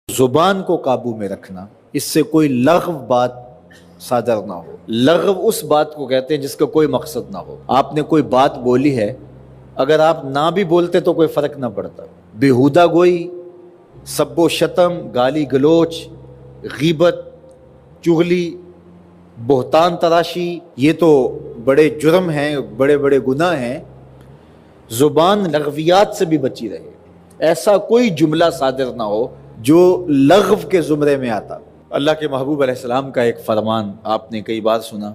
زبان کو قابو میں رکھنا، اس سے کوئی لغو بات صادر نہ ہو۔ لغو اس بات کو کہتے ہیں جس کا کوئی مقصد نہ ہو۔ آپ نے کوئی بات بولی ہے، اگر آپ نہ بھی بولتے تو کوئی فرق نہ پڑتا۔ بیہودہ گوئی، سب و شتم، گالی گلوچ، غیبت، چغلی، بہتان تراشی، یہ تو بڑے جرم ہیں، بڑے بڑے گناہ ہیں۔ زبان لغویات سے بھی بچی رہے، ایسا کوئی جملہ صادر نہ ہو جو لغو کے زمرے میں آتا۔ اللہ کے محبوب علیہ السلام کا ایک فرمان آپ نے کئی بار سنا۔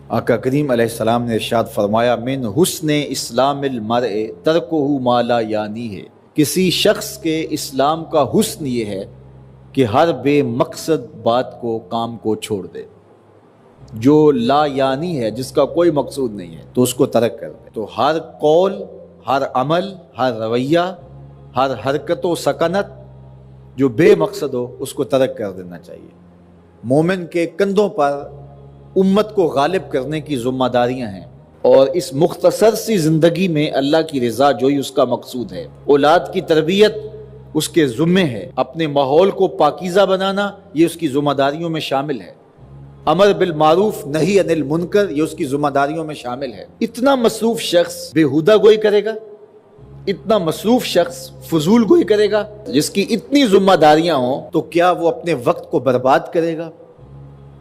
آقا کریم علیہ السلام نے ارشاد فرمایا، من حسن اسلام المرء ترکہ ما لا یعنی ہے۔ کسی شخص کے اسلام کا حسن یہ ہے کہ ہر بے مقصد بات کو، کام کو چھوڑ دے، جو لا یعنی ہے، جس کا کوئی مقصود نہیں ہے تو اس کو ترک کر دے۔ تو ہر قول، ہر عمل، ہر رویہ، ہر حرکت و سکنت جو بے مقصد ہو اس کو ترک کر دینا چاہیے۔ مومن کے کندھوں پر امت کو غالب کرنے کی ذمہ داریاں ہیں، اور اس مختصر سی زندگی میں اللہ کی رضا جوئی اس کا مقصود ہے۔ اولاد کی تربیت اس کے ذمے ہے، اپنے ماحول کو پاکیزہ بنانا یہ اس کی ذمہ داریوں میں شامل ہے، امر بالمعروف نہی عن المنکر یہ اس کی ذمہ داریوں میں شامل ہے۔ اتنا مصروف شخص بیہودہ گوئی کرے گا، اتنا مصروف شخص فضول گوئی کرے گا، جس کی اتنی ذمہ داریاں ہوں، تو کیا وہ اپنے وقت کو برباد کرے گا؟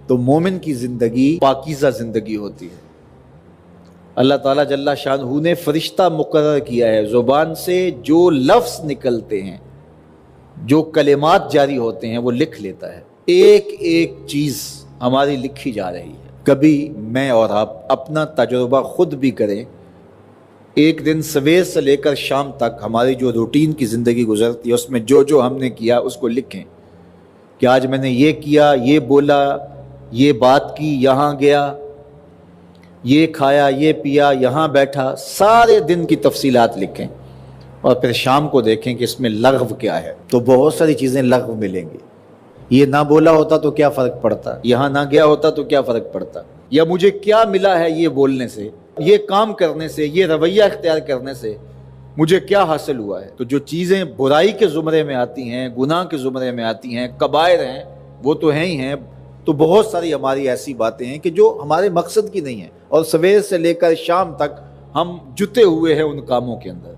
تو مومن کی زندگی پاکیزہ زندگی ہوتی ہے۔ اللہ تعالیٰ جل شانہ نے فرشتہ مقرر کیا ہے، زبان سے جو لفظ نکلتے ہیں، جو کلمات جاری ہوتے ہیں وہ لکھ لیتا ہے۔ ایک ایک چیز ہماری لکھی جا رہی ہے۔ کبھی میں اور آپ اپنا تجربہ خود بھی کریں، ایک دن سویر سے لے کر شام تک ہماری جو روٹین کی زندگی گزرتی ہے، اس میں جو جو ہم نے کیا اس کو لکھیں کہ آج میں نے یہ کیا، یہ بولا، یہ بات کی، یہاں گیا، یہ کھایا، یہ پیا، یہاں بیٹھا، سارے دن کی تفصیلات لکھیں، اور پھر شام کو دیکھیں کہ اس میں لغو کیا ہے۔ تو بہت ساری چیزیں لغو ملیں گی۔ یہ نہ بولا ہوتا تو کیا فرق پڑتا، یہاں نہ گیا ہوتا تو کیا فرق پڑتا، یا مجھے کیا ملا ہے یہ بولنے سے، یہ کام کرنے سے، یہ رویہ اختیار کرنے سے مجھے کیا حاصل ہوا ہے۔ تو جو چیزیں برائی کے زمرے میں آتی ہیں، گناہ کے زمرے میں آتی ہیں، کبائر ہیں، وہ تو ہیں ہی ہیں۔ تو بہت ساری ہماری ایسی باتیں ہیں کہ جو ہمارے مقصد کی نہیں ہیں، اور سویر سے لے کر شام تک ہم جتے ہوئے ہیں ان کاموں کے اندر۔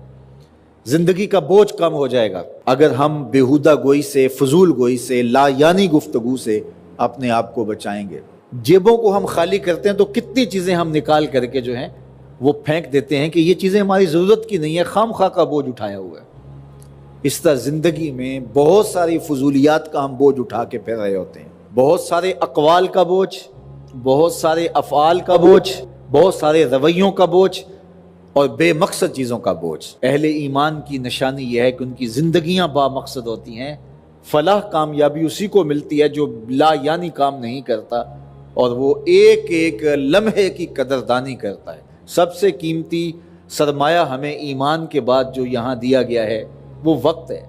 زندگی کا بوجھ کم ہو جائے گا اگر ہم بیہودہ گوئی سے، فضول گوئی سے، لا یعنی گفتگو سے اپنے آپ کو بچائیں گے۔ جیبوں کو ہم خالی کرتے ہیں تو کتنی چیزیں ہم نکال کر کے جو ہیں وہ پھینک دیتے ہیں کہ یہ چیزیں ہماری ضرورت کی نہیں ہے، خام خواہ کا بوجھ اٹھایا ہوا ہے۔ اس طرح زندگی میں بہت ساری فضولیات کا ہم بوجھ اٹھا کے پھر رہے ہوتے ہیں، بہت سارے اقوال کا بوجھ، بہت سارے افعال کا بوجھ، بہت سارے رویوں کا بوجھ، اور بے مقصد چیزوں کا بوجھ۔ اہل ایمان کی نشانی یہ ہے کہ ان کی زندگیاں با مقصد ہوتی ہیں۔ فلاح کامیابی اسی کو ملتی ہے جو لا یعنی کام نہیں کرتا، اور وہ ایک ایک لمحے کی قدردانی کرتا ہے۔ سب سے قیمتی سرمایہ ہمیں ایمان کے بعد جو یہاں دیا گیا ہے وہ وقت ہے۔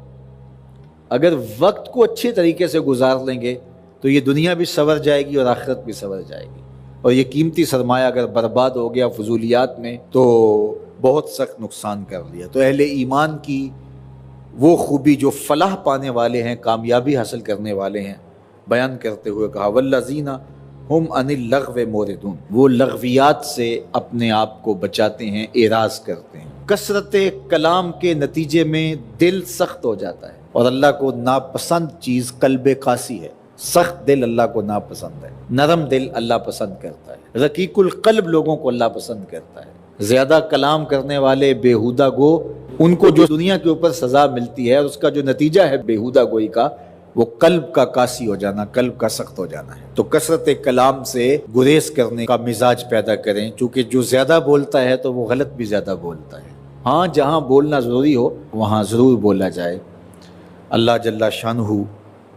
اگر وقت کو اچھے طریقے سے گزار لیں گے تو یہ دنیا بھی سنور جائے گی اور آخرت بھی سنور جائے گی، اور یہ قیمتی سرمایہ اگر برباد ہو گیا فضولیات میں تو بہت سخت نقصان کر لیا۔ تو اہل ایمان کی وہ خوبی جو فلاح پانے والے ہیں، کامیابی حاصل کرنے والے ہیں، بیان کرتے ہوئے کہا، والذین ہم عن اللغو موردون، وہ لغویات سے اپنے آپ کو بچاتے ہیں، اعراض کرتے ہیں۔ کثرت کلام کے نتیجے میں دل سخت ہو جاتا ہے، اور اللہ کو ناپسند چیز قلب قاسی ہے۔ سخت دل اللہ کو ناپسند ہے، نرم دل اللہ پسند کرتا ہے، رقیق القلب لوگوں کو اللہ پسند کرتا ہے۔ زیادہ کلام کرنے والے بیہودہ گو، ان کو جو دنیا کے اوپر سزا ملتی ہے اور اس کا جو نتیجہ ہے بیہودہ گوئی کا، وہ قلب کا قاسی ہو جانا، قلب کا سخت ہو جانا ہے۔ تو کثرت کلام سے گریز کرنے کا مزاج پیدا کریں، چونکہ جو زیادہ بولتا ہے تو وہ غلط بھی زیادہ بولتا ہے۔ ہاں، جہاں بولنا ضروری ہو وہاں ضرور بولا جائے۔ اللہ جل شانہ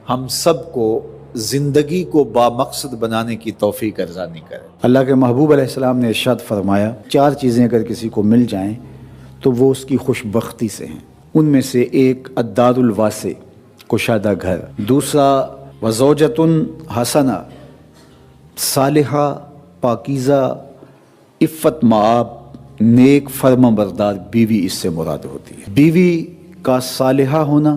ہم سب کو زندگی کو با مقصد بنانے کی توفیق ارزانی کرے۔ اللہ کے محبوب علیہ السلام نے ارشاد فرمایا، 4 چیزیں اگر کسی کو مل جائیں تو وہ اس کی خوش بختی سے ہیں۔ ان میں سے ایک الدار الواسع، کشادہ گھر، دوسرا وزوجۃ حسنہ، صالحہ، پاکیزہ، عفت مآب، نیک فرما بردار بیوی اس سے مراد ہوتی ہے۔ بیوی کا صالحہ ہونا،